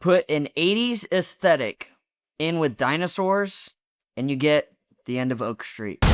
Put an 80s aesthetic in with dinosaurs, and you get the end of Oak Street. I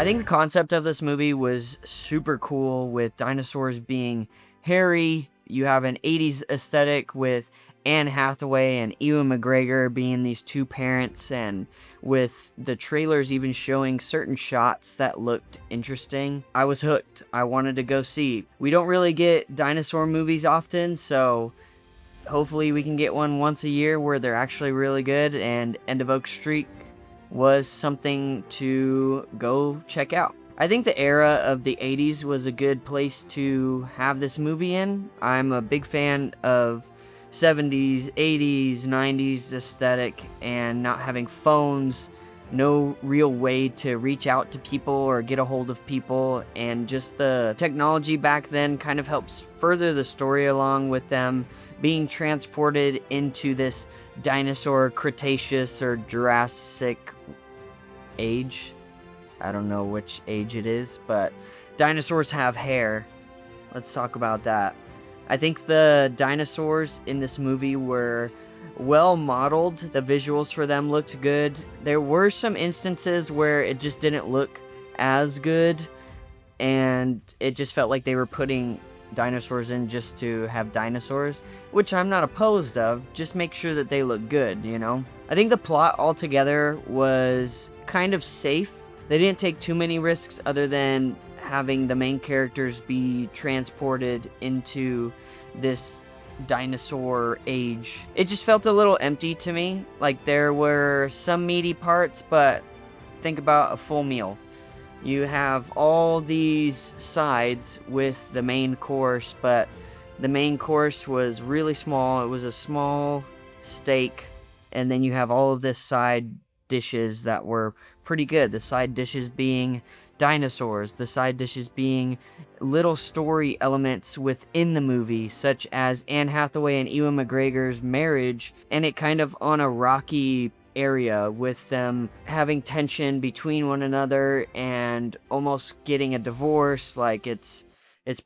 think the concept of this movie was super cool, with dinosaurs being hairy. You have an 80s aesthetic with Anne Hathaway and Ewan McGregor being these two parents, and with the trailers even showing certain shots that looked interesting. I was hooked. I wanted to go see. We don't really get dinosaur movies often, so hopefully we can get one once a year where they're actually really good, and End of Oak Street was something to go check out. I think the era of the 80s was a good place to have this movie in. I'm a big fan of 70s, 80s, 90s aesthetic, and not having phones, no real way to reach out to people or get a hold of people, and just the technology back then kind of helps further the story along with them being transported into this dinosaur Cretaceous or Jurassic age. I don't know which age it is, but dinosaurs have hair. Let's talk about that. I think the dinosaurs in this movie were well modeled. The visuals for them looked good. There were some instances where it just didn't look as good, and it just felt like they were putting dinosaurs in just to have dinosaurs, which I'm not opposed of. Just make sure that they look good, you know? I think the plot altogether was kind of safe. They didn't take too many risks other than having the main characters be transported into this dinosaur age. It just felt a little empty to me. Like, there were some meaty parts, but think about a full meal. You have all these sides with the main course, but the main course was really small. It was a small steak, and then you have all of this side dishes that were pretty good. The side dishes being dinosaurs, the side dishes being little story elements within the movie, such as Anne Hathaway and Ewan McGregor's marriage, and it kind of on a rocky area with them having tension between one another and almost getting a divorce. Like, it's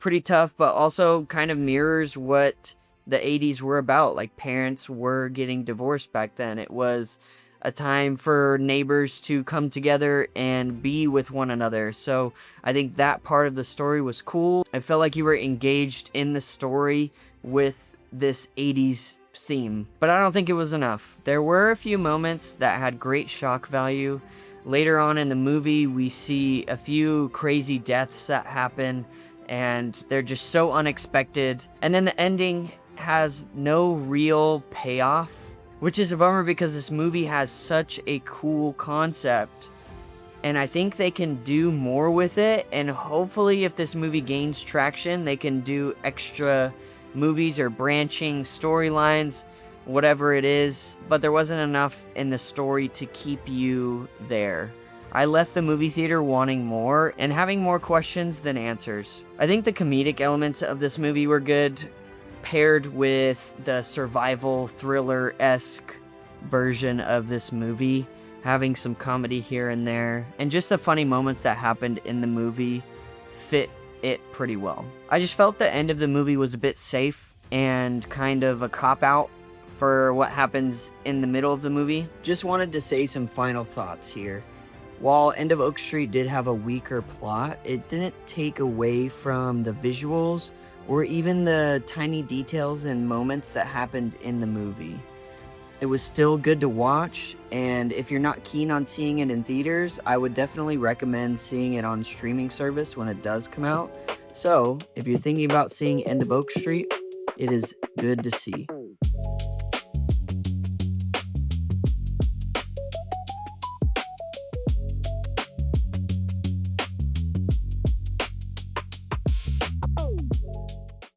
pretty tough, but also kind of mirrors what the 80s were about. Like, parents were getting divorced back then. It was a time for neighbors to come together and be with one another. So I think that part of the story was cool. I felt like you were engaged in the story with this 80s theme, but I don't think it was enough. There were a few moments that had great shock value. Later on in the movie, we see a few crazy deaths that happen, and they're just so unexpected. And then the ending has no real payoff, which is a bummer because this movie has such a cool concept, and I think they can do more with it. And hopefully, if this movie gains traction, they can do extra movies or branching storylines, whatever it is. But there wasn't enough in the story to keep you there. I left the movie theater wanting more and having more questions than answers. I think the comedic elements of this movie were good, paired with the survival thriller-esque version of this movie, having some comedy here and there, and just the funny moments that happened in the movie fit it pretty well. I just felt the end of the movie was a bit safe and kind of a cop-out for what happens in the middle of the movie. Just wanted to say some final thoughts here. While End of Oak Street did have a weaker plot, it didn't take away from the visuals or even the tiny details and moments that happened in the movie. It was still good to watch, and if you're not keen on seeing it in theaters, I would definitely recommend seeing it on streaming service when it does come out. So, if you're thinking about seeing End of Oak Street, it is good to see.